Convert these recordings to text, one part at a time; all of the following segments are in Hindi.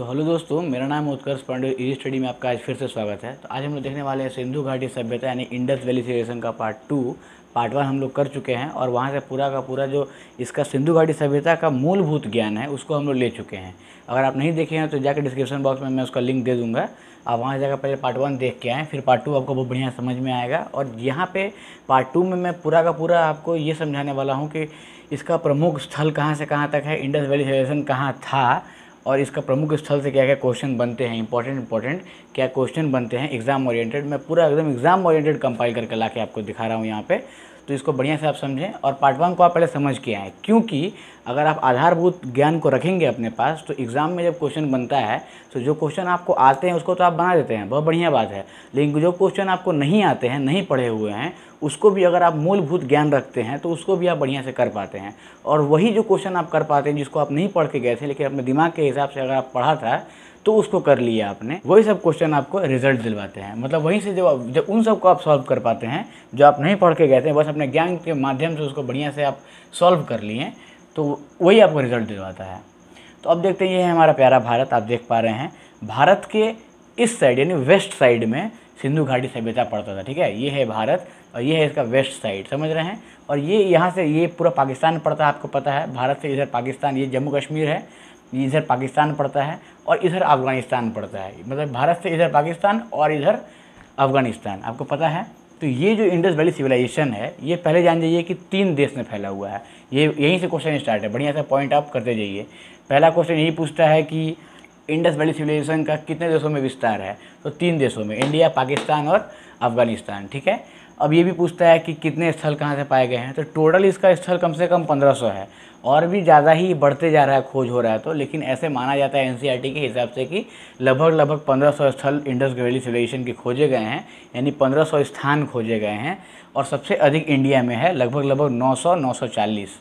हेलो दोस्तों, मेरा नाम उत्कर्ष पांडे। इजी स्टडी में आपका आज फिर से स्वागत है। तो आज हम लोग देखने वाले हैं सिंधु घाटी सभ्यता यानी इंडस वैली सिविलाइजेशन का पार्ट 1 हम लोग कर चुके हैं और वहाँ से पूरा का पूरा जो इसका सिंधु घाटी सभ्यता का मूलभूत ज्ञान है उसको हम लोग ले चुके हैं। अगर आप नहीं देखे हैं तो जाकर डिस्क्रिप्शन बॉक्स में मैं उसका लिंक दे दूँगा, आप वहाँ जाकर पहले पार्ट 1 देख के आएँ, फिर पार्ट 2 आपको बहुत बढ़िया समझ में आएगा। और यहाँ पे पार्ट 2 में मैं पूरा का पूरा आपको ये समझाने वाला हूँ कि इसका प्रमुख स्थल कहाँ से कहाँ तक है, इंडस वैली सिविलाइजेशन कहाँ था और इसका प्रमुख स्थल से क्या क्या क्वेश्चन बनते हैं, इंपॉर्टेंट क्या क्वेश्चन बनते हैं एग्जाम ओरिएंटेड। मैं पूरा एकदम एग्जाम ओरिएंटेड कंपाइल करके ला के आपको दिखा रहा हूँ यहाँ पे, तो इसको बढ़िया से आप समझें और पार्ट 1 को आप पहले समझ के आएँ। क्योंकि अगर आप आधारभूत ज्ञान को रखेंगे अपने पास तो एग्ज़ाम में जब क्वेश्चन बनता है तो जो क्वेश्चन आपको आते हैं उसको तो आप बना देते हैं, बहुत बढ़िया बात है। लेकिन जो क्वेश्चन आपको नहीं आते हैं, नहीं पढ़े हुए हैं, उसको भी अगर आप मूलभूत ज्ञान रखते हैं तो उसको भी आप बढ़िया से कर पाते हैं। और वही जो क्वेश्चन आप कर पाते हैं जिसको आप नहीं पढ़ के गए थे लेकिन अपने दिमाग के हिसाब से अगर आप पढ़ा था तो उसको कर लिया आपने, वही सब क्वेश्चन आपको रिजल्ट दिलवाते हैं। मतलब वहीं से जब उन सब को आप सॉल्व कर पाते हैं जो आप नहीं पढ़ के गए थे, बस अपने ज्ञान के माध्यम से उसको बढ़िया से आप सॉल्व कर लिए, तो वही आपको रिजल्ट दिलवाता है। तो अब देखते हैं, ये है हमारा प्यारा भारत। आप देख पा रहे हैं भारत के इस साइड यानी वेस्ट साइड में सिंधु घाटी सभ्यता पड़ता था। ठीक है, ये है भारत और ये है इसका वेस्ट साइड, समझ रहे हैं। और ये यहाँ से ये पूरा पाकिस्तान पड़ता है, आपको पता है। भारत से इधर पाकिस्तान, ये जम्मू कश्मीर है, इधर पाकिस्तान पड़ता है और इधर अफगानिस्तान पड़ता है। मतलब भारत से इधर पाकिस्तान और इधर अफगानिस्तान, आपको पता है। तो ये जो इंडस वैली सिविलाइजेशन है ये पहले जान जाइए कि 3 देश में फैला हुआ है। ये यहीं से क्वेश्चन स्टार्ट है, बढ़िया से पॉइंट आप करते जाइए। पहला क्वेश्चन यही पूछता है कि इंडस वैली सिविलाइजेशन का कितने देशों में विस्तार है, तो 3 देशों में, इंडिया, पाकिस्तान और अफगानिस्तान। ठीक है, अब ये भी पूछता है कि कितने स्थल कहाँ से पाए गए हैं, तो टोटल इसका स्थल कम से कम 1500 है और भी ज़्यादा ही बढ़ते जा रहा है, खोज हो रहा है। तो लेकिन ऐसे माना जाता है एनसीईआरटी के हिसाब से कि लगभग 1500 स्थल इंडस वैली सिविलाइजेशन के खोजे गए हैं, यानी 1500 स्थान खोजे गए हैं। और सबसे अधिक इंडिया में है, लगभग 940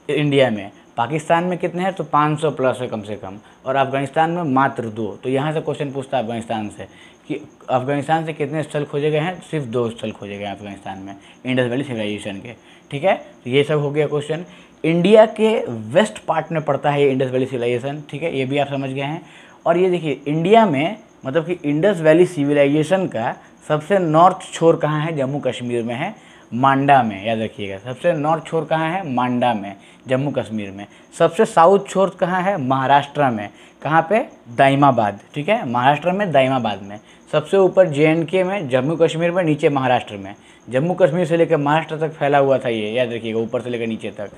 इंडिया में। पाकिस्तान में कितने हैं, तो 500 प्लस है कम से कम, और अफगानिस्तान में मात्र 2। तो यहाँ से क्वेश्चन पूछता है अफगानिस्तान से कि अफगानिस्तान से कितने स्थल खोजे गए हैं, सिर्फ 2 स्थल खोजे गए हैं अफगानिस्तान में इंडस वैली सिविलाइजेशन के। ठीक है, तो ये सब हो गया क्वेश्चन। इंडिया के वेस्ट पार्ट में पड़ता है ये इंडस वैली सिविलाइजेशन। ठीक है, ये भी आप समझ गए हैं। और ये देखिए इंडिया में मतलब कि इंडस वैली सिविलाइजेशन का सबसे नॉर्थ छोर कहाँ है, जम्मू कश्मीर में है, मांडा में, याद रखिएगा। सबसे नॉर्थ छोर कहाँ है, मांडा में, जम्मू कश्मीर में। सबसे साउथ छोर कहाँ है, महाराष्ट्र में, कहाँ पे, दाइमाबाद। ठीक है, महाराष्ट्र में दाइमाबाद में। सबसे यूपर जेएनके में, जम्मू कश्मीर में, नीचे महाराष्ट्र में। जम्मू कश्मीर से लेकर महाराष्ट्र तक फैला हुआ था ये, याद रखिएगा, ऊपर से लेकर नीचे तक।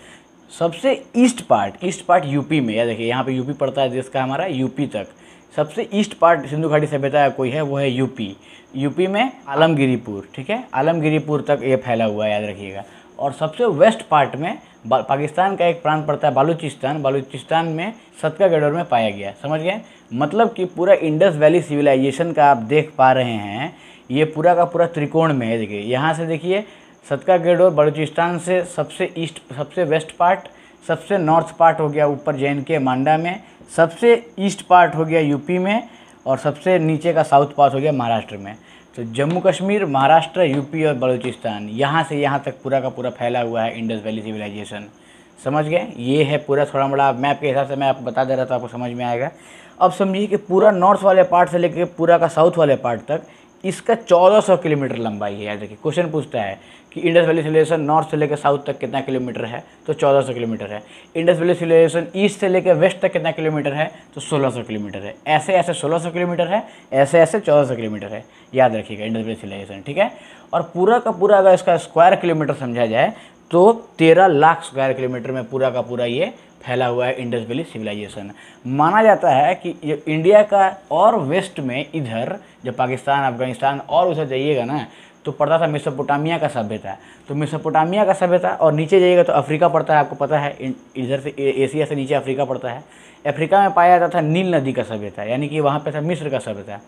सबसे ईस्ट पार्ट यूपी में, याद रखिए यहाँ पे यूपी पड़ता है देश का हमारा, यूपी तक। सबसे ईस्ट पार्ट सिंधु घाटी सभ्यता का कोई है वो है यूपी में आलमगिरीपुर। ठीक है, आलमगिरीपुर तक ये फैला हुआ है, याद रखिएगा। और सबसे वेस्ट पार्ट में पाकिस्तान का एक प्रांत पड़ता है बालूचिस्तान में सतका गढ़वाल में पाया गया, समझ गए। मतलब कि पूरा इंडस वैली सिविलाइजेशन का आप देख पा रहे हैं, ये पूरा का पूरा त्रिकोण में है। देखिए यहाँ से देखिए सतका गढ़वाल बलूचिस्तान से सबसे ईस्ट, सबसे वेस्ट पार्ट, सबसे नॉर्थ पार्ट हो गया ऊपर जेएनके मांडा में, सबसे ईस्ट पार्ट हो गया यूपी में और सबसे नीचे का साउथ पार्ट हो गया महाराष्ट्र में। तो जम्मू कश्मीर, महाराष्ट्र, यूपी और बलूचिस्तान, यहाँ से यहाँ तक पूरा का पूरा फैला हुआ है इंडस वैली सिविलाइजेशन, समझ गए। ये है पूरा, थोड़ा बड़ा मैप के हिसाब से मैं आपको बता दे रहा था, आपको समझ में आएगा। अब समझिए कि पूरा नॉर्थ वाले पार्ट से लेकर पूरा का साउथ वाले पार्ट तक इसका 1400 किलोमीटर लंबाई है। याद रखिए क्वेश्चन पूछता है कि इंडस वैली सिविलाइजेशन नॉर्थ से लेकर साउथ तक कितना किलोमीटर है, तो 1400 किलोमीटर है। इंडस वैली सिविलाइजेशन ईस्ट से लेकर वेस्ट तक कितना किलोमीटर है, तो 1600 किलोमीटर है। ऐसे ऐसे 1600 किलोमीटर है, ऐसे ऐसे 1400 किलोमीटर है, याद रखिएगा इंडस वैली सिविलाइजेशन। ठीक है, और पूरा का पूरा अगर इसका स्क्वायर किलोमीटर समझा जाए तो 13 लाख स्क्वायर किलोमीटर में पूरा का पूरा ये फैला हुआ है इंडस वैली सिविलाइजेशन। माना जाता है कि ये इंडिया का और वेस्ट में इधर जब पाकिस्तान, अफगानिस्तान और उधर जाइएगा ना तो पड़ता था मेसोपोटामिया का सभ्यता। तो मेसोपोटामिया का सभ्यता और नीचे जाइएगा तो अफ्रीका पड़ता है, आपको पता है। इधर से एशिया से नीचे अफ्रीका पड़ता है। अफ्रीका में पाया जाता था नील नदी का सभ्यता, यानी कि वहाँ पे था मिस्र का सभ्यता।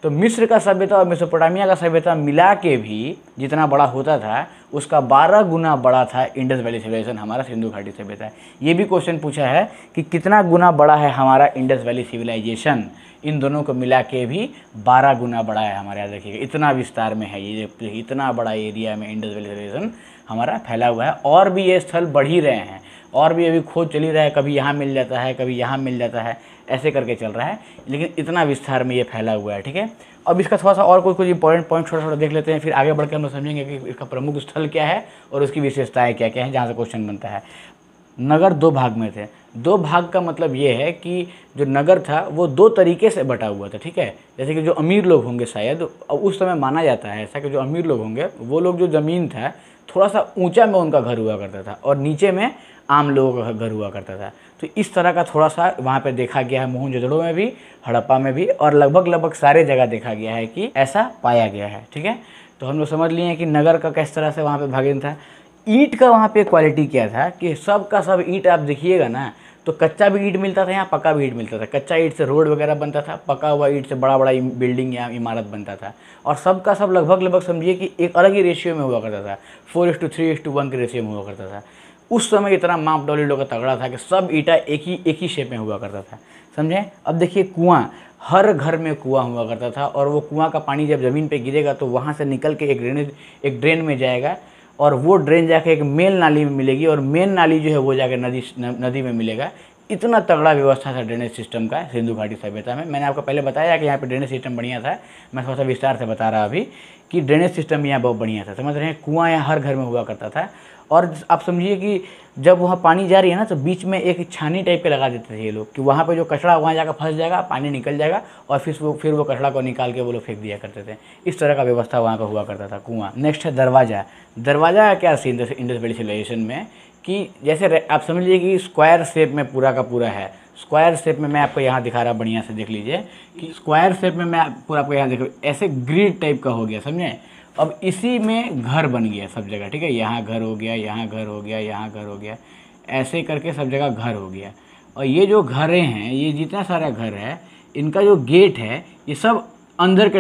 तो मिस्र का सभ्यता और मेसोपोटामिया का सभ्यता मिला के भी जितना बड़ा होता था उसका 12 गुना बड़ा था इंडस वैली सिविलाइजेशन, हमारा सिंधु घाटी सभ्यता। ये भी क्वेश्चन पूछा है कि कितना गुना बड़ा है हमारा इंडस वैली सिविलाइजेशन, इन दोनों को मिला के भी 12 गुना बड़ा है हमारा, याद रखिएगा। इतना विस्तार में है ये, इतना बड़ा एरिया में इंडस वैली सिविलाइजेशन हमारा फैला हुआ है। और भी ये स्थल बढ़ ही रहे हैं, और भी अभी खोज चल ही रहा है, कभी यहाँ मिल जाता है, कभी यहाँ मिल जाता है। ऐसे करके चल रहा है, लेकिन इतना विस्तार में ये फैला हुआ है। ठीक है, अब इसका थोड़ा सा और कुछ इंपॉर्टेंट पॉइंट छोटा छोटा देख लेते हैं, फिर आगे बढ़कर हम लोग समझेंगे कि इसका प्रमुख स्थल क्या है और उसकी विशेषताएं क्या क्या हैं, जहाँ से क्वेश्चन बनता है। नगर 2 भाग में थे। 2 भाग का मतलब ये है कि जो नगर था वो 2 तरीके से बटा हुआ था। ठीक है, जैसे कि जो अमीर लोग होंगे शायद, उस समय माना जाता है ऐसा कि जो अमीर लोग होंगे वो लोग, जो ज़मीन था थोड़ा सा ऊंचा में उनका घर हुआ करता था और नीचे में आम लोगों का घर हुआ करता था। तो इस तरह का थोड़ा सा वहाँ पे देखा गया है, मोहनजोदड़ो में भी, हड़प्पा में भी, और लगभग सारे जगह देखा गया है कि ऐसा पाया गया है। ठीक है, तो हम लोग समझ लिए हैं कि नगर का किस तरह से वहाँ पे भागीन था। ईंट का वहाँ पे क्वालिटी क्या था कि सब का सब ईंट आप देखिएगा ना, तो कच्चा भी ईंट मिलता था, यहाँ पक्का भी ईंट मिलता था। कच्चा ईंट से रोड वगैरह बनता था, पका हुआ ईंट से बड़ा बड़ा बिल्डिंग या इमारत बनता था। और सब का सब लगभग समझिए कि एक अलग ही रेशियो में हुआ करता था, 4:3:1 के रेशियो में हुआ करता था। उस समय इतना माप डॉली लोग का तगड़ा था कि सब ईंटा एक ही शेप में हुआ करता था, समझे। अब देखिए कुआं, हर घर में कुआं हुआ करता था, और वो कुआं का पानी जब ज़मीन पे गिरेगा तो वहाँ से निकल के एक ड्रेन में जाएगा, और वो ड्रेन जाके एक मेन नाली में मिलेगी, और मेन नाली जो है वो जाके नदी में मिलेगा। इतना तगड़ा व्यवस्था था ड्रेनेज सिस्टम का सिंधु घाटी सभ्यता में। मैंने आपको पहले बताया कि यहाँ पे ड्रेनेज सिस्टम बढ़िया था, मैं थोड़ा सा विस्तार से बता रहा अभी कि ड्रेनेज सिस्टम यहाँ बहुत बढ़िया था, समझ रहे हैं। कुआं यहाँ हर घर में हुआ करता था, और आप समझिए कि जब वहाँ पानी जा रही है ना, तो बीच में एक छानी टाइप के लगा देते थे ये लोग कि वहाँ पे जो कचरा वहाँ जाकर फंस जाएगा, पानी निकल जाएगा, और फिर वो कचरा को निकाल के वो लोग फेंक दिया करते थे। इस तरह का व्यवस्था वहाँ का हुआ करता था कुआं। नेक्स्ट है दरवाज़ा। दरवाज़ा का क्या सीन था इंडस वैली सिविलाइजेशन में कि जैसे आप समझ लीजिए कि स्क्वायर शेप में पूरा का पूरा है। स्क्वायर शेप में मैं आपको यहाँ दिखा रहा, बढ़िया से देख लीजिए कि स्क्वायर शेप में मैं पूरा आपको यहाँ देख, ऐसे ग्रिड टाइप का हो गया, समझे। अब इसी में घर बन गया सब जगह। ठीक है, यहाँ घर हो गया, यहाँ घर हो गया, यहाँ घर हो गया, ऐसे करके सब जगह घर हो गया। और ये जो घरें हैं, ये जितना सारा घर है, इनका जो गेट है ये सब अंदर के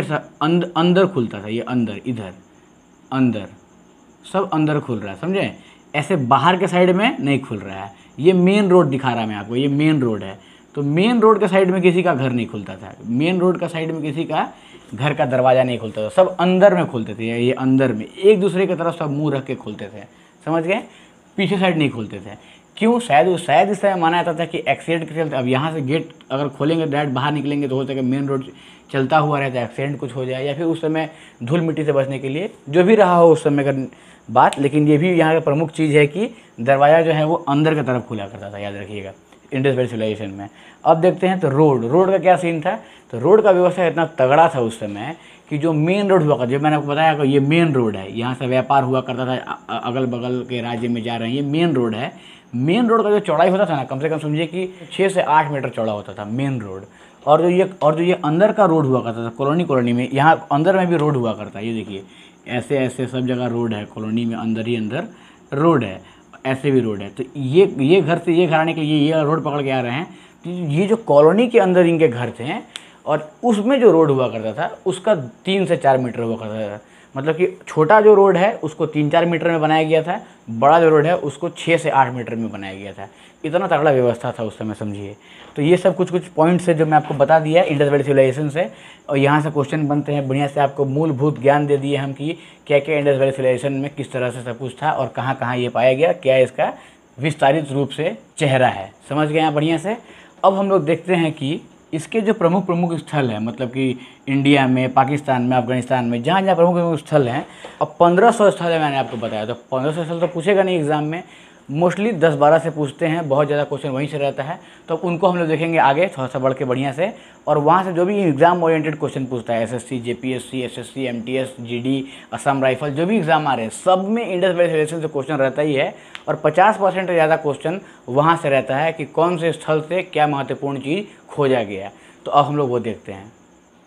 अंदर खुलता था। ये अंदर, इधर अंदर सब अंदर खुल रहा है, समझे। ऐसे बाहर के साइड में नहीं खुल रहा है। ये मेन रोड दिखा रहा है मैं आपको, ये मेन रोड है। तो मेन रोड के साइड में किसी का घर नहीं खुलता था, मेन रोड का साइड में किसी का घर का दरवाज़ा नहीं खुलता था, सब अंदर में खुलते थे। ये अंदर में एक दूसरे की तरफ सब मुंह रख के खुलते थे, समझ गए। पीछे साइड नहीं खुलते थे। क्यों? शायद इस समय माना जाता था कि एक्सीडेंट के चलते, अब यहाँ से गेट अगर खोलेंगे डायरेक्ट बाहर निकलेंगे तो हो सके मेन रोड चलता हुआ रहता है, एक्सीडेंट कुछ हो जाए, या फिर उस समय धूल मिट्टी से बचने के लिए, जो भी रहा हो उस समय का बात। लेकिन ये भी यहाँ का प्रमुख चीज़ है कि दरवाज़ा जो है वो अंदर की तरफ खुला करता था, याद रखिएगा, इंडस वैली सिविलाइजेशन में। अब देखते हैं तो रोड का क्या सीन था। तो रोड का व्यवस्था इतना तगड़ा था उस समय कि जो मेन रोड हुआ करता, जो मैंने आपको बताया कि ये मेन रोड है, यहाँ से व्यापार हुआ करता था, अगल बगल के राज्य में जा रहे हैं, ये मेन रोड है। मेन रोड का जो चौड़ाई होता था ना, कम से कम समझिए कि 6 से 8 मीटर चौड़ा होता था मेन रोड। और जो ये अंदर का रोड हुआ करता था कॉलोनी में, यहाँ अंदर में भी रोड हुआ करता है। ये देखिए ऐसे सब जगह रोड है, कॉलोनी में अंदर ही अंदर रोड है, ऐसे भी रोड है। तो ये घर से ये घर आने के लिए ये रोड पकड़ के आ रहे हैं। तो ये जो कॉलोनी के अंदर इनके घर थे, और उसमें जो रोड हुआ करता था उसका 3 से 4 मीटर हुआ करता था। मतलब कि छोटा जो रोड है उसको 3-4 मीटर में बनाया गया था, बड़ा जो रोड है उसको 6 से 8 मीटर में बनाया गया था। इतना तगड़ा व्यवस्था था उस समय, समझिए। तो ये सब कुछ पॉइंट्स है जो मैं आपको बता दिया इंडस वैली सिविलाइजेशन से, और यहाँ से क्वेश्चन बनते हैं। बढ़िया से आपको मूलभूत ज्ञान दे दिए हम कि क्या क्या इंडस वैली सिविलाइजेशन में किस तरह से सब कुछ था और कहाँ कहाँ ये पाया गया, क्या इसका विस्तारित रूप से चेहरा है, समझ गए हैं बढ़िया से। अब हम लोग देखते हैं कि इसके जो प्रमुख स्थल है, मतलब कि इंडिया में, पाकिस्तान में, अफगानिस्तान में, जहाँ जहाँ प्रमुख स्थल हैं। अब 1500 स्थल है, मैंने आपको बताया। तो 1500 स्थल तो पूछेगा नहीं एग्जाम में, मोस्टली 10-12 से पूछते हैं, बहुत ज़्यादा क्वेश्चन वहीं से रहता है। तो उनको हम लोग देखेंगे आगे थोड़ा सा बढ़ के बढ़िया से, और वहाँ से जो भी एग्ज़ाम ओरिएंटेड क्वेश्चन पूछता है, SSC, JPSC, SSC, MTS, GD, Assam rifle, जो भी एग्ज़ाम आ रहे हैं, सब में इंडस वैली सिविलाइजेशन से क्वेश्चन रहता ही है। और 50% से ज़्यादा क्वेश्चन वहाँ से रहता है कि कौन से स्थल से क्या महत्वपूर्ण चीज़ खोजा गया। तो अब हम लोग वो देखते हैं।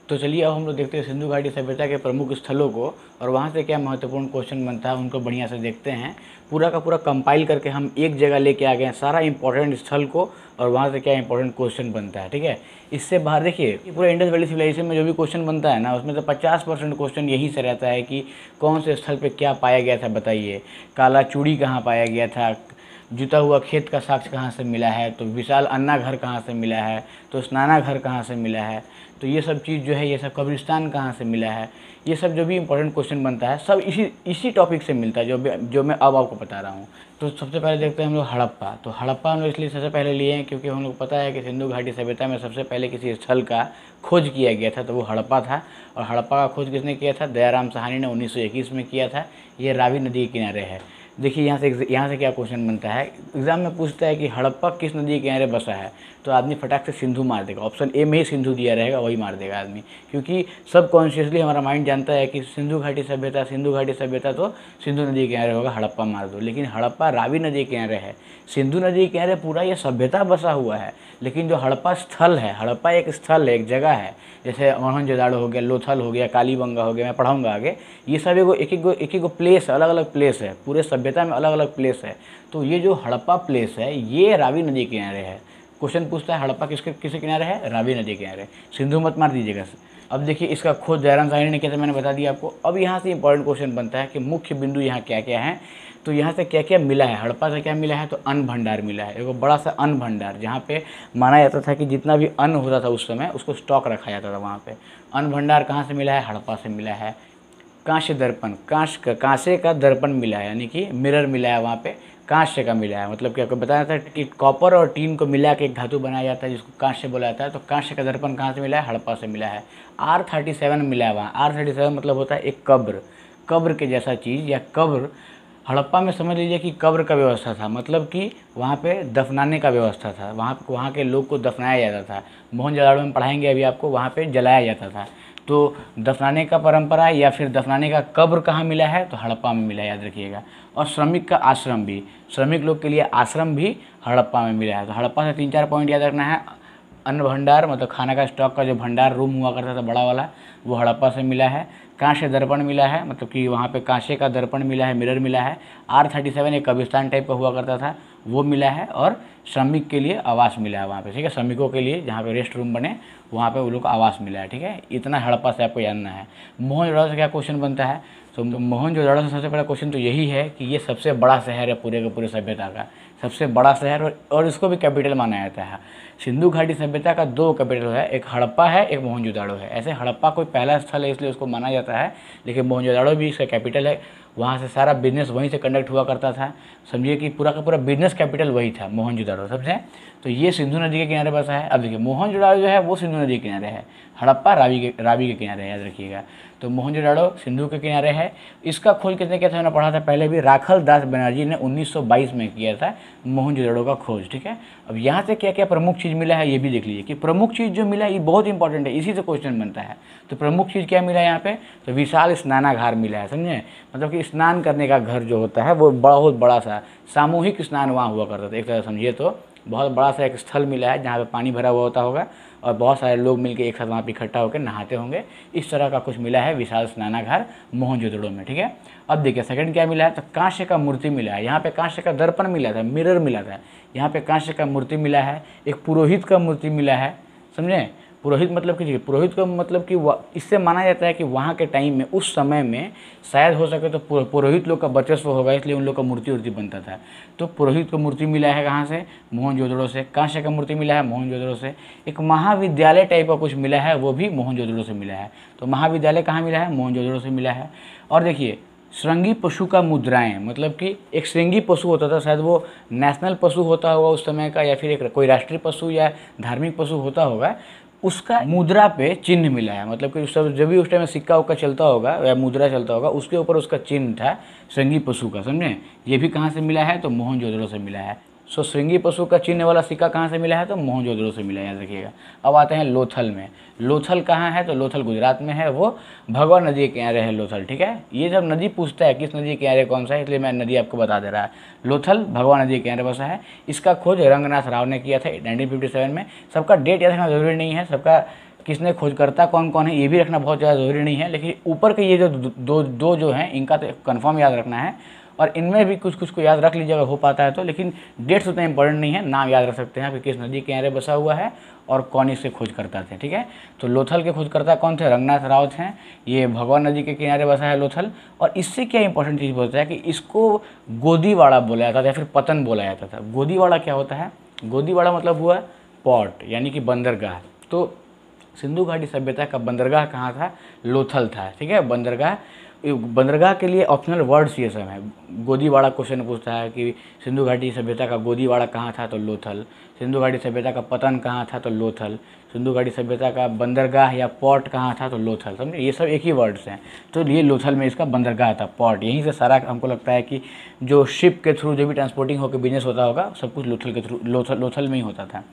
तो चलिए अब हम लोग देखते हैं सिंधु घाटी सभ्यता के प्रमुख स्थलों को, और वहाँ से क्या महत्वपूर्ण क्वेश्चन बनता है उनको बढ़िया से देखते हैं। पूरा का पूरा कंपाइल करके हम एक जगह लेके आ गए हैं सारा इंपॉर्टेंट स्थल को, और वहाँ से क्या इंपॉर्टेंट क्वेश्चन बनता है। ठीक है, इससे बाहर देखिए पूरा इंडस वैली सिविलाइजेशन में जो भी क्वेश्चन बनता है ना, उसमें तो 50% क्वेश्चन यहीं से रहता है कि कौन से स्थल पे क्या पाया गया था, बताइए। काला चूड़ी कहाँ पाया गया था, जुता हुआ खेत का साक्ष्य कहाँ से मिला है, तो विशाल अन्ना घर कहाँ से मिला है, तो स्नाना घर कहाँ से मिला है, तो ये सब चीज़ जो है, ये सब कब्रिस्तान कहाँ से मिला है, ये सब जो भी इंपॉर्टेंट क्वेश्चन बनता है सब इसी टॉपिक से मिलता है जो मैं अब आपको बता रहा हूँ। तो सबसे पहले देखते हैं हम लोग हड़प्पा। तो हड़प्पा हम लोग इसलिए सबसे पहले लिए हैं क्योंकि हम लोग पता है कि सिंधु घाटी सभ्यता में सबसे पहले किसी स्थल का खोज किया गया था तो वो हड़प्पा था। और हड़प्पा का खोज किसने किया था? दयाराम साहनी ने 1921 में किया था। ये रावी नदी के किनारे है। देखिए यहाँ से क्या क्वेश्चन बनता है, एग्जाम में पूछता है कि हड़प्पा किस नदी के किनारे बसा है, तो आदमी फटाक से सिंधु मार देगा। ऑप्शन ए में ही सिंधु दिया रहेगा, वही मार देगा आदमी, क्योंकि सब कॉन्शियसली हमारा माइंड जानता है कि सिंधु घाटी सभ्यता तो सिंधु नदी के किनारे होगा, हड़प्पा मार दो। लेकिन हड़प्पा रावी नदी के किनारे है, सिंधु नदी के किनारे पूरा ये सभ्यता बसा हुआ है। लेकिन जो हड़प्पा स्थल है, हड़प्पा एक स्थल है, एक जगह है, जैसे मोहनजोदाड़ो हो गया, लोथल हो गया, कालीबंगा हो गया, मैं पढ़ाऊँगा आगे। ये सब एक एक प्लेस है, अलग अलग प्लेस है, पूरे सभ्यता में अलग अलग प्लेस है। तो ये जो हड़प्पा प्लेस है ये रावी नदी के किनारे है। क्वेश्चन पूछता है हड़प्पा किसके किनारे है? रावी नदी के किनारे। सिंधु मत मार दीजिएगा। अब देखिए इसका खोज दयाराम साहनी ने किया था, मैंने बता दिया आपको। अब यहाँ से इंपॉर्टेंट क्वेश्चन बनता है कि मुख्य बिंदु यहाँ क्या क्या है। तो यहाँ से क्या क्या मिला है, हड़प्पा से क्या मिला है? तो अन्न भंडार मिला है, एक बड़ा सा अन्न भंडार, जहाँ पे माना जाता था कि जितना भी अन्न होता था उस समय उसको स्टॉक रखा जाता था वहाँ पे। अन्न भंडार कहाँ से मिला है? हड़प्पा से मिला है। कांस्य दर्पण, कांसे का दर्पण मिला है, यानी कि मिरर मिला है वहाँ पे, कांस्य का मिला है। मतलब कि आपको बताया था कि कॉपर और टीन को मिला के एक धातु बनाया जाता है जिसको कांस्य बोला जाता है। तो कांस्य का दर्पण कहाँ से मिला है? हड़प्पा से मिला है। R37 मिला है वहाँ। R37 मतलब होता है एक कब्र के जैसा चीज़, या कब्र। हड़प्पा में समझ लीजिए कि कब्र का व्यवस्था था, मतलब कि वहाँ पे दफनाने का व्यवस्था था, वहाँ के लोग को दफनाया जाता था। मोहनजोदाड़ो में पढ़ाएंगे अभी आपको, वहाँ पे जलाया जाता था। तो दफनाने का परंपरा या फिर दफनाने का कब्र कहाँ मिला है? तो हड़प्पा में मिला है, याद रखिएगा। और श्रमिक का आश्रम भी, श्रमिक लोग के लिए आश्रम भी हड़प्पा में मिला है। तो हड़प्पा से 3-4 पॉइंट याद रखना है। अन्न भंडार मतलब खाना का स्टॉक का जो भंडार रूम हुआ करता था बड़ा वाला, वो हड़प्पा से मिला है। कांस्य दर्पण मिला है, मतलब कि वहाँ पे कांसे का दर्पण मिला है, मिरर मिला है। R37 एक कब्रिस्तान टाइप का हुआ करता था, वो मिला है। और श्रमिक के लिए आवास मिला है वहाँ पे, ठीक है। श्रमिकों के लिए जहाँ पे रेस्ट रूम बने वहाँ पे वो लोग को आवास मिला है, ठीक है। इतना हड़प्पा से आपको जानना है। मोहनजोदाड़ो से क्या क्वेश्चन बनता है? तो मोहनजोदाड़ो से सबसे पहला क्वेश्चन तो यही है कि ये सबसे बड़ा शहर है पूरे के पूरे सभ्यता का, सबसे बड़ा शहर, और इसको भी कैपिटल माना जाता है। सिंधु घाटी सभ्यता का 2 कैपिटल है, एक हड़प्पा है, एक मोहनजोदाड़ो है। ऐसे हड़प्पा कोई पहला स्थल है इसलिए उसको माना जाता है, लेकिन मोहनजोदाड़ो भी इसका कैपिटल है। वहाँ से सारा बिजनेस वहीं से कंडक्ट हुआ करता था। समझिए कि पूरा का पूरा बिजनेस कैपिटल वही था मोहनजोदाड़ो, समझे। तो ये सिंधु नदी के किनारे बसा है। अब देखिए मोहनजोदाड़ो जो है वो सिंधु नदी के किनारे है, हड़प्पा रावी के किनारे है, याद रखिएगा। तो मोहनजोदाड़ो सिंधु के किनारे है। इसका खोज किसने किया था? मैंने पढ़ा था पहले भी, राखल दास बनर्जी ने 1922 में किया था मोहनजोदाड़ो का खोज, ठीक है। अब यहाँ से क्या क्या प्रमुख चीज़ मिला है ये भी देख लीजिए कि प्रमुख चीज़ जो मिला है ये बहुत इंपॉर्टेंट है, इसी से क्वेश्चन बनता है। तो प्रमुख चीज़ क्या मिला है यहाँ पे? तो विशाल स्नानागार मिला है, समझे। मतलब कि स्नान करने का घर जो होता है वो बहुत बड़ा सा सामूहिक स्नान वहाँ हुआ करता था, एक तरह समझिए तो बहुत बड़ा सा एक स्थल मिला है जहाँ पे पानी भरा हुआ होता होगा और बहुत सारे लोग मिलकर एक साथ वहाँ पे इकट्ठा होकर नहाते होंगे। इस तरह का कुछ मिला है विशाल स्नानागार मोहनजोदड़ो में, ठीक है। अब देखिए सेकंड क्या मिला है? तो कांस्य का मूर्ति मिला है। यहाँ पे कांस्य का दर्पण मिला था, मिरर मिला था। यहाँ पे कांस्य का मूर्ति मिला है। एक पुरोहित का मूर्ति मिला है, समझे। पुरोहित मतलब कि पुरोहित का मतलब कि इससे माना जाता है कि वहाँ के टाइम में उस समय में शायद हो सके तो पुरोहित लोग का वर्चस्व होगा, इसलिए उन लोग का मूर्ति बनता था। तो पुरोहित को मूर्ति मिला है कहाँ से? मोहनजोदड़ो से। कांस्य का मूर्ति मिला है मोहनजोदड़ो से। एक महाविद्यालय टाइप का कुछ मिला है, वो भी मोहनजोदड़ो से मिला है। तो महाविद्यालय कहाँ मिला है? मोहनजोदड़ो से मिला है। और देखिए श्रृंगी पशु का मुद्राएं, मतलब कि एक श्रृंगी पशु होता था, शायद वो नेशनल पशु होता होगा उस समय का, या फिर एक कोई राष्ट्रीय पशु या धार्मिक पशु होता होगा, उसका मुद्रा पे चिन्ह मिला है। मतलब कि जब भी उस टाइम में सिक्का उक्का चलता होगा या मुद्रा चलता होगा उसके ऊपर उसका चिन्ह था श्रृंगी पशु का, समझे। ये भी कहाँ से मिला है? तो मोहनजोदड़ो से मिला है। सो श्रृंगी पशु का चिन्ह वाला सिक्का कहाँ से मिला है? तो मोहनजोदड़ो से मिला है, याद रखिएगा। अब आते हैं लोथल में। लोथल कहाँ है? तो लोथल गुजरात में है, वो भगवा नदी के किनारे है लोथल, ठीक है। ये जब नदी पूछता है किस नदी के किनारे कौन सा है, इसलिए मैं नदी आपको बता दे रहा है। लोथल भगवा नदी के किनारे बसा है। इसका खोज रंगनाथ राव ने किया था 1957 में। सबका डेट याद रखना जरूरी नहीं है, सबका किसने खोजकर्ता कौन कौन है ये भी रखना बहुत ज़्यादा ज़रूरी नहीं है, लेकिन ऊपर के ये जो दो जो हैं इनका तो कन्फर्म याद रखना है। और इनमें भी कुछ कुछ को याद रख लीजिए अगर हो पाता है तो, लेकिन डेट्स उतना इंपॉर्टेंट नहीं है, नाम याद रख सकते हैं कि किस नदी के किनारे बसा हुआ है और कौन इसके खोजकर्ता थे। ठीक है, तो लोथल के खोजकर्ता कौन थे? रंगनाथ राव थे। ये भगवान नदी के किनारे बसा है लोथल। और इससे क्या इंपॉर्टेंट चीज़ बोलता है कि इसको गोदीवाड़ा बोला जाता था या फिर पतन बोला जाता था। गोदीवाड़ा क्या होता है? गोदीवाड़ा मतलब हुआ पोर्ट यानी कि बंदरगाह। तो सिंधु घाटी सभ्यता का बंदरगाह कहाँ था? लोथल था। ठीक है, बंदरगाह, बंदरगाह के लिए ऑप्शनल वर्ड्स ये सब हैं। गोदीवाड़ा क्वेश्चन पूछता है कि सिंधु घाटी सभ्यता का गोदीवाड़ा कहाँ था? तो लोथल। सिंधु घाटी सभ्यता का पतन कहाँ था? तो लोथल। सिंधु घाटी सभ्यता का बंदरगाह या पोर्ट कहाँ था? तो लोथल। समझे, ये सब एक ही वर्ड्स हैं। तो ये लोथल में इसका बंदरगाह था, पोर्ट। यहीं से सारा हमको लगता है कि जो शिप के थ्रू जो भी ट्रांसपोर्टिंग होकर बिजनेस होता होगा सब कुछ लोथल के थ्रू, लोथल में ही होता था।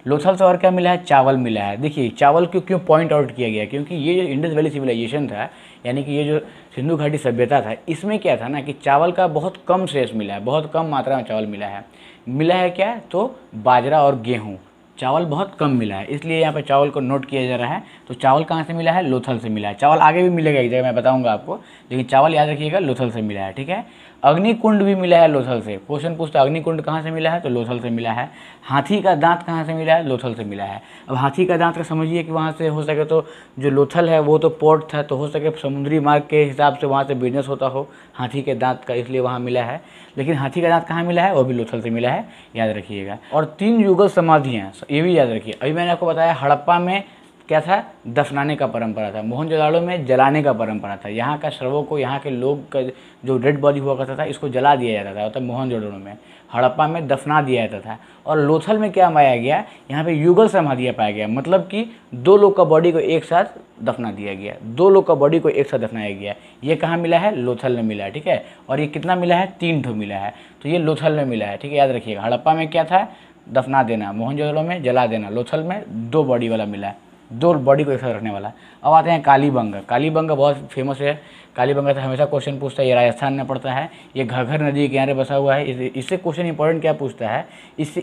लोथल से और क्या मिला है? चावल मिला है। देखिए चावल क्यों पॉइंट आउट किया गया? क्योंकि ये जो इंडस वैली सिविलाइजेशन था, यानी कि ये जो सिंधु घाटी सभ्यता था, इसमें क्या था ना कि चावल का बहुत कम शेष मिला है, बहुत कम मात्रा में चावल मिला है। मिला है क्या? तो बाजरा और गेहूँ। चावल बहुत कम मिला है, इसलिए यहाँ पे चावल को नोट किया जा रहा है। तो चावल कहाँ से मिला है? लोथल से मिला है। चावल आगे भी मिलेगा एक जगह, मैं बताऊंगा आपको, लेकिन चावल याद रखिएगा लोथल से मिला है। ठीक है, अग्निकुंड भी मिला है लोथल से। क्वेश्चन पूछता है अग्निकुंड कहाँ से मिला है? तो लोथल से मिला है। हाथी का दांत कहाँ से मिला है? लोथल से मिला है। अब हाथी का दांत का समझिए कि वहाँ से हो सके तो जो लोथल है वो तो पोर्ट था, तो हो सके समुद्री मार्ग के हिसाब से वहाँ से बिजनेस होता हो हाथी के दांत का, इसलिए वहाँ मिला है। लेकिन हाथी का दांत कहाँ मिला है? वो भी लोथल से मिला है, याद रखिएगा। और 3 युगल समाधियाँ, ये भी याद रखिए। अभी मैंने आपको बताया हड़प्पा में क्या था? दफनाने का परंपरा था। मोहनजोदाड़ो में जलाने का परंपरा था। यहाँ का शवों को, यहाँ के लोग का जो डेड बॉडी हुआ करता था, इसको जला दिया जाता था। मतलब मोहनजोदाड़ो में, हड़प्पा में दफना दिया जाता था। और लोथल में क्या पाया गया? यहाँ पे युगल समाधियाँ पाया गया, मतलब कि 2 लोग का बॉडी को एक साथ दफना दिया गया, 2 लोग का बॉडी को एक साथ दफनाया गया। ये कहाँ मिला है? लोथल में मिला है। ठीक है, और ये कितना मिला है? 3 ठो मिला है। तो ये लोथल में मिला है। ठीक है, याद रखिएगा। हड़प्पा में क्या था? दफना देना। मोहनजोदड़ो में जला देना। लोथल में 2 बॉडी वाला मिला है, 2 बॉडी को एक साथ रखने वाला। अब आते हैं कालीबंगा। कालीबंगा बहुत फेमस है। कालीबंगा से हमेशा क्वेश्चन पूछता है, ये राजस्थान में पड़ता है, ये घग्गर नदी के किनारे बसा हुआ है। इससे क्वेश्चन इंपॉर्टेंट क्या पूछता है?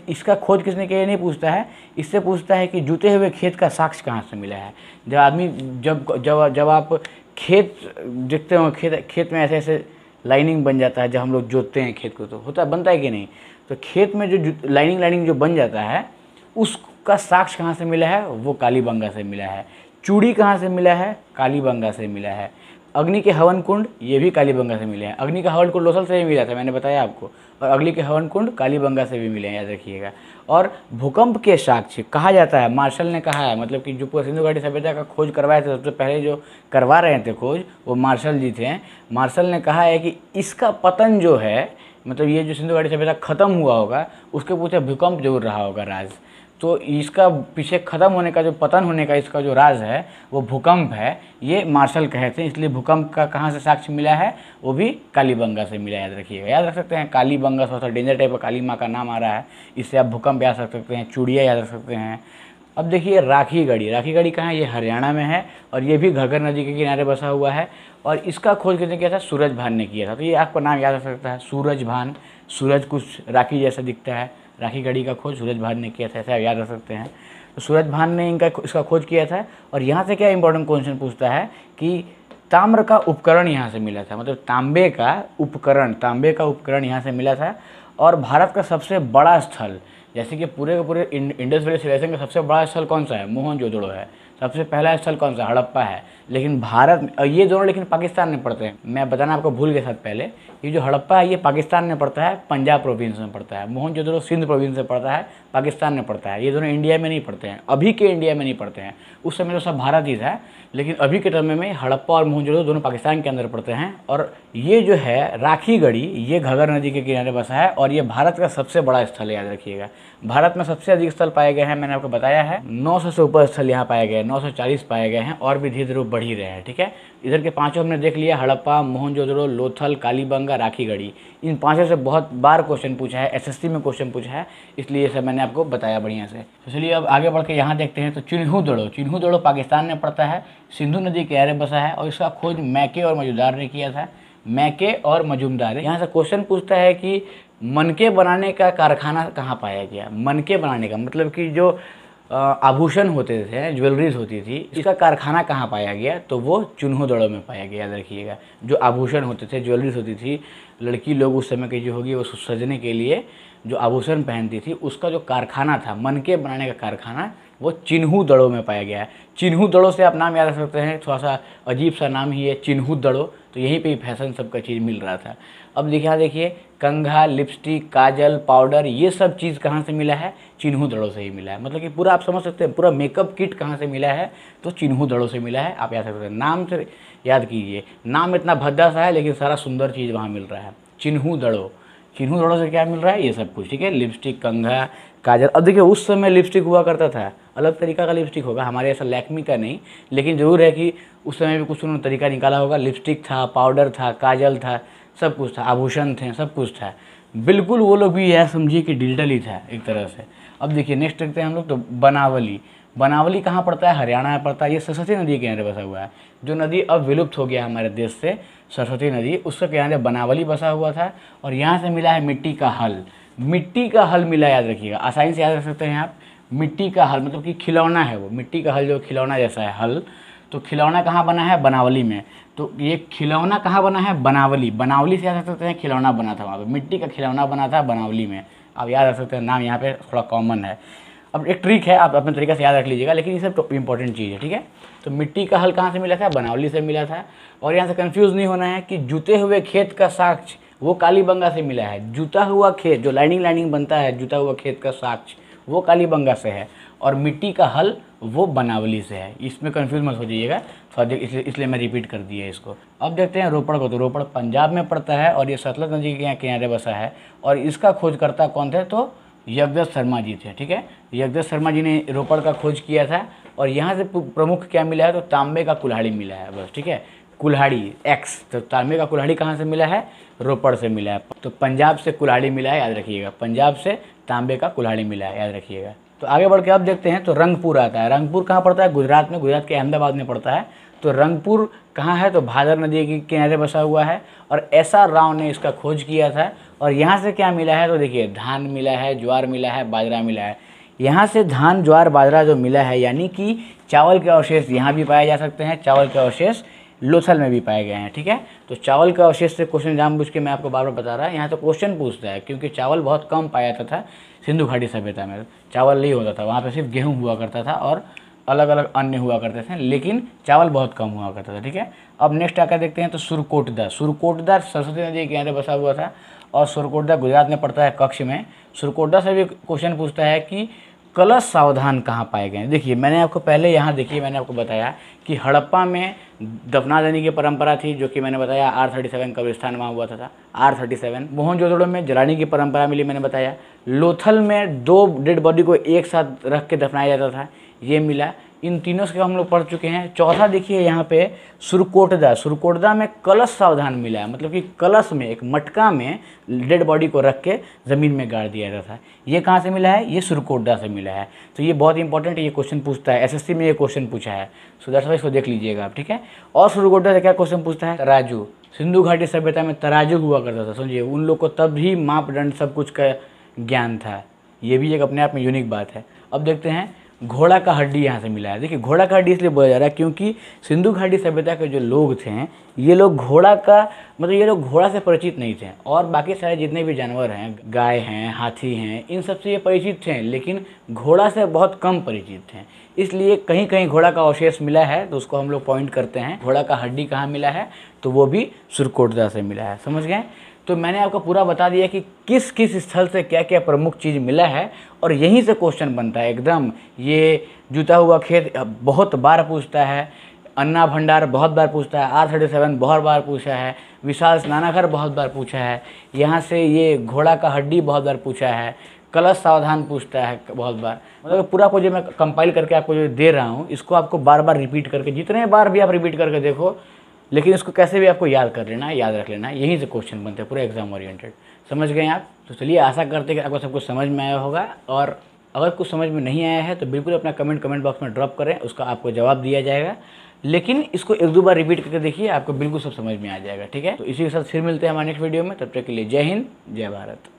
इसका खोज किसने किया नहीं पूछता है, इससे पूछता है कि जुते हुए खेत का साक्ष्य कहाँ से मिला है। जब आदमी जब आप खेत देखते हो, खेत में ऐसे ऐसे लाइनिंग बन जाता है, जब हम लोग जोतते हैं खेत को, तो होता है, बनता है कि नहीं? तो खेत में जो लाइनिंग जो बन जाता है, उसका साक्ष्य कहाँ से मिला है? वो कालीबंगा से मिला है। चूड़ी कहाँ से मिला है? कालीबंगा से मिला है। अग्नि के हवन कुंड, ये भी कालीबंगा से मिले हैं। अग्नि का हवन कुंड लोथल से भी मिला था, मैंने बताया आपको, और अग्नि के हवन कुंड कालीबंगा से भी मिले हैं, याद रखिएगा। और भूकंप के साक्ष्य कहा जाता है, मार्शल ने कहा है, मतलब कि जो पूरा सिंधु घाटी सभ्यता का खोज करवाए थे, सबसे पहले जो करवा रहे थे खोज, वो मार्शल जी थे। मार्शल ने कहा है कि इसका पतन जो है, मतलब ये जो सिंधु घाटी सभ्यता खत्म हुआ होगा, उसके पीछे भूकंप जरूर रहा होगा राज। तो इसका पीछे ख़त्म होने का, जो पतन होने का इसका जो राज है, वो भूकंप है, ये मार्शल कहे थे। इसलिए भूकंप का कहाँ से साक्ष्य मिला है? वो भी कालीबंगा से मिला, याद रखिएगा। याद रख सकते हैं, कालीबंगा थोड़ा सा डेंजर टाइप का काली माँ का नाम आ रहा है, इससे आप भूकंप याद रख सकते हैं, चूड़िया याद रख सकते हैं। अब देखिए राखी गढ़ी। राखी गढ़ी कहाँ है? ये हरियाणा में है, और ये भी घग्गर नदी के किनारे बसा हुआ है। और इसका खोज किसने किया था? सूरज भान ने किया था। तो ये आपका नाम याद रख सकता है, सूरज भान। सूरज कुछ राखी जैसा दिखता है, राखी गढ़ी का खोज सूरज भान ने किया था, ऐसा याद रख सकते हैं। तो सूरज भान ने इसका खोज किया था। और यहाँ से क्या इंपॉर्टेंट क्वेश्चन पूछता है कि ताम्र का उपकरण यहाँ से मिला था, मतलब तांबे का उपकरण यहाँ से मिला था। और भारत का सबसे बड़ा स्थल, जैसे कि पूरे के पूरे इंडस वैली सिविलाइजेशन का सबसे बड़ा स्थल कौन सा है? मोहनजोदड़ो है। सबसे पहला स्थल कौन सा? हड़प्पा है। लेकिन भारत में, ये दोनों लेकिन पाकिस्तान में पड़ते हैं। मैं बताना आपको भूल गया था पहले, ये जो हड़प्पा है ये पाकिस्तान में पड़ता है, पंजाब प्रोविंस में पड़ता है। मोहनजोदड़ो सिंध प्रोविंस में पड़ता है, पाकिस्तान में पड़ता है। ये दोनों इंडिया में नहीं पड़ते हैं, अभी के इंडिया में नहीं पड़ते हैं। उस समय तो सब भारत ही था, लेकिन अभी के समय में हड़प्पा और मोहनजोदड़ो दोनों पाकिस्तान के अंदर पड़ते हैं। और ये जो है राखी गढ़ी, ये घग्गर नदी के किनारे बसा है, और ये भारत का सबसे बड़ा स्थल है, याद रखिएगा। भारत में सबसे अधिक स्थल पाए गए हैं, मैंने आपको बताया है, 900 से ऊपर स्थल यहाँ पाए गए, 940 पाए गए हैं, और भी धीरे धीरे बढ़ ही रहे हैं। ठीक है, इधर के 5 हमने देख लिया, हड़प्पा, मोहनजोदड़ो, लोथल, कालीबंगा, राखी गढ़ी। इन 5 से बहुत बार क्वेश्चन पूछा है, एसएससी में क्वेश्चन पूछा है, इसलिए ये सब मैंने आपको बताया बढ़िया से। तो चलिए अब आगे बढ़ के यहाँ देखते हैं। तो चिन्हू पाकिस्तान में पड़ता है, सिंधु नदी के किनारे बसा है, और इसका खोज मैके और मजुमदार ने किया था। मैके और मजुमदार। यहाँ से क्वेश्चन पूछता है कि मनके बनाने का कारखाना कहाँ पाया गया? मनके बनाने का मतलब कि जो आभूषण होते थे, ज्वेलरीज होती थी, इसका कारखाना कहाँ पाया गया, तो वो चिन्होदड़ों में पाया गया। याद रखिएगा, जो आभूषण होते थे, ज्वेलरीज होती थी, लड़की लोग उस समय की जो होगी वो सजने के लिए जो आभूषण पहनती थी, उसका जो कारखाना था, मनके बनाने का कारखाना, वो चिन्होदड़ों में पाया गया है। चिन्होदड़ों से आप नाम याद रख सकते हैं, थोड़ा सा अजीब सा नाम ही है चिन्होदड़ों, तो यहीं पे फैशन सबका चीज़ मिल रहा था। अब देखिए कंघा, लिपस्टिक, काजल, पाउडर, ये सब चीज़ कहाँ से मिला है, चिन्होदड़ों से ही मिला है। मतलब कि पूरा आप समझ सकते हैं, पूरा मेकअप किट कहाँ से मिला है, तो चिन्होदड़ों से मिला है। आप याद सकते हैं, नाम से याद कीजिए, नाम इतना भद्दा सा है लेकिन सारा सुंदर चीज़ वहाँ मिल रहा है। चिन्होदड़ों, चिन्होदड़ों से क्या मिल रहा है, ये सब कुछ, ठीक है। लिपस्टिक, कंघा, काजल। अब देखिए उस समय लिपस्टिक हुआ करता था, अलग तरीका का लिपस्टिक होगा, हमारे ऐसा लैक्मी का नहीं, लेकिन ज़रूर है कि उस समय भी कुछ उन्होंने तरीका निकाला होगा। लिपस्टिक था, पाउडर था, काजल था, सब कुछ था, आभूषण थे, सब कुछ था। बिल्कुल वो लोग भी यह समझिए कि डिजिटल ही था एक तरह से। अब देखिए नेक्स्ट देखते हैं हम लोग, तो बनावली। बनावली कहाँ पड़ता है, हरियाणा में पड़ता है। ये सरस्वती नदी के किनारे बसा हुआ है, जो नदी अब विलुप्त हो गया हमारे देश से, सरस्वती नदी, उसके किनारे बनावली बसा हुआ था। और यहाँ से मिला है मिट्टी का हल। मिट्टी का हल मिला, याद रखिएगा, आसानी से याद रख सकते हैं आप। मिट्टी का हल मतलब कि खिलौना है वो, मिट्टी का हल जो खिलौना जैसा है, हल, तो खिलौना कहाँ बना है, बनावली में। तो ये खिलौना कहाँ बना है, बनावली। बनावली से याद रख सकते हैं, खिलौना बना था वहाँ पे, मिट्टी का खिलौना बना था बनावली में। आप याद रख सकते हैं, नाम यहाँ पे थोड़ा कॉमन है। अब एक ट्रिक है, आप अपने तरीके से याद रख लीजिएगा, लेकिन ये सब इंपॉर्टेंट चीज़ है, ठीक है। तो मिट्टी का हल कहाँ से मिला था, बनावली से मिला था। और यहाँ से कंफ्यूज नहीं होना है कि जुते हुए खेत का साक्ष्य वो कालीबंगा से मिला है। जुता हुआ खेत, जो लाइनिंग बनता है, जुता हुआ खेत का साक्ष्य वो कालीबंगा से है, और मिट्टी का हल वो बनावली से है। इसमें कंफ्यूज मत हो जाइएगा, थोड़ा इसलिए मैं रिपीट कर दिया इसको। अब देखते हैं रोपड़ को, तो रोपड़ पंजाब में पड़ता है और ये सतलज नदी के किनारे बसा है। और इसका खोजकर्ता कौन थे, तो यज्ञदत्त शर्मा जी थे, ठीक है। यज्ञदत्त शर्मा जी ने रोपड़ का खोज किया था। और यहाँ से प्रमुख क्या मिला है, तो तांबे का कुल्हाड़ी मिला है, बस, ठीक है। कुल्हाड़ी एक्स, तो तांबे का कुल्हाड़ी कहाँ से मिला है, रोपड़ से मिला है। तो पंजाब से कुल्हाड़ी मिला है, याद रखिएगा, पंजाब से तांबे का कुल्हाड़ी मिला है, याद रखिएगा। तो आगे बढ़ के अब देखते हैं, तो रंगपुर आता है। रंगपुर कहाँ पड़ता है, गुजरात में, गुजरात के अहमदाबाद में पड़ता है। तो रंगपुर कहाँ है, तो भादर नदी के किनारे बसा हुआ है। और SR राव ने इसका खोज किया था। और यहाँ से क्या मिला है, तो देखिए धान मिला है, ज्वार मिला है, बाजरा मिला है। यहाँ से धान, ज्वार, बाजरा जो मिला है, यानी कि चावल के अवशेष यहाँ भी पाए जा सकते हैं, चावल के अवशेष लोथल में भी पाए गए हैं, ठीक है। तो चावल का अवशेष से क्वेश्चन जानबूझ के मैं आपको बार बार बता रहा है, यहाँ तो क्वेश्चन पूछता है, क्योंकि चावल बहुत कम पाया जाता था सिंधु घाटी सभ्यता में। चावल नहीं होता था वहाँ पे, सिर्फ गेहूँ हुआ करता था और अलग अलग अन्य हुआ करते थे, लेकिन चावल बहुत कम हुआ करता था, ठीक है। अब नेक्स्ट आकर देखते हैं, तो सुरकोटदा। सुरकोटदा सरस्वती नदी के किनारे बसा हुआ था, और सुरकोटदा गुजरात में पड़ता है, कक्ष में। सुरकोटदा से भी क्वेश्चन पूछता है कि कलश सावधान कहाँ पाए गए। देखिए मैंने आपको पहले यहाँ देखिए मैंने आपको बताया कि हड़प्पा में दफना देने की परंपरा थी, जो कि मैंने बताया R37 कब्रिस्तान वहाँ हुआ था, R37। मोहनजोदड़ो में जलाने की परंपरा मिली, मैंने बताया। लोथल में 2 डेड बॉडी को एक साथ रख के दफनाया जाता था, ये मिला। इन तीनों से हम लोग पढ़ चुके हैं। चौथा देखिए यहाँ पे सुरकोटदा। सुरकोटदा में कलश सावधान मिला है, मतलब कि कलश में, एक मटका में डेड बॉडी को रख के ज़मीन में गाड़ दिया जाता था। ये कहाँ से मिला है, ये सुरकोटदा से मिला है। तो ये बहुत इंपॉर्टेंट, ये क्वेश्चन पूछता है, SSC में ये क्वेश्चन पूछा है, सो दैट्स वाई इसको देख लीजिएगा आप, ठीक है। और सुरकोटदा से क्या क्वेश्चन पूछता है, तराजू। सिंधु घाटी सभ्यता में तराजू हुआ करता था, समझिए, उन लोग को तब भी मापदंड सब कुछ का ज्ञान था। ये भी एक अपने आप में यूनिक बात है। अब देखते हैं, घोड़ा का हड्डी यहाँ से मिला है। देखिए घोड़ा का हड्डी इसलिए बोला जा रहा है क्योंकि सिंधु घाटी सभ्यता के जो लोग थे, ये लोग घोड़ा का मतलब ये लोग घोड़ा से परिचित नहीं थे, और बाकी सारे जितने भी जानवर हैं, गाय हैं, हाथी हैं, इन सब से ये परिचित थे, लेकिन घोड़ा से बहुत कम परिचित थे। इसलिए कहीं कहीं घोड़ा का अवशेष मिला है, तो उसको हम लोग पॉइंट करते हैं। घोड़ा का हड्डी कहाँ मिला है, तो वो भी सुरकोटदा से मिला है, समझ गए। तो मैंने आपको पूरा बता दिया कि किस किस स्थल से क्या क्या प्रमुख चीज़ मिला है, और यहीं से क्वेश्चन बनता है एकदम। ये जुता हुआ खेत बहुत बार पूछता है, अन्ना भंडार बहुत बार पूछता है, R37 बहुत बार पूछा है, विशाल स्नानागार बहुत बार पूछा है, यहाँ से ये घोड़ा का हड्डी बहुत बार पूछा है, कलश सावधान पूछता है बहुत बार। मतलब पूरा को जो मैं कंपाइल करके आपको जो दे रहा हूँ, इसको आपको बार बार रिपीट करके, जितने बार भी आप रिपीट करके देखो, लेकिन इसको कैसे भी आपको याद कर लेना है, याद रख लेना है। यहीं से क्वेश्चन बनते हैं पूरे एग्जाम ओरिएंटेड, समझ गए आप। तो चलिए आशा करते हैं कि आपको सब कुछ समझ में आया होगा, और अगर कुछ समझ में नहीं आया है तो बिल्कुल अपना कमेंट बॉक्स में ड्रॉप करें, उसका आपको जवाब दिया जाएगा। लेकिन इसको 1-2 बार रिपीट करके देखिए, आपको बिल्कुल सब समझ में आ जाएगा, ठीक है। तो इसी के साथ फिर मिलते हैं हमारे नेक्स्ट वीडियो में, तब तक के लिए जय हिंद, जय भारत।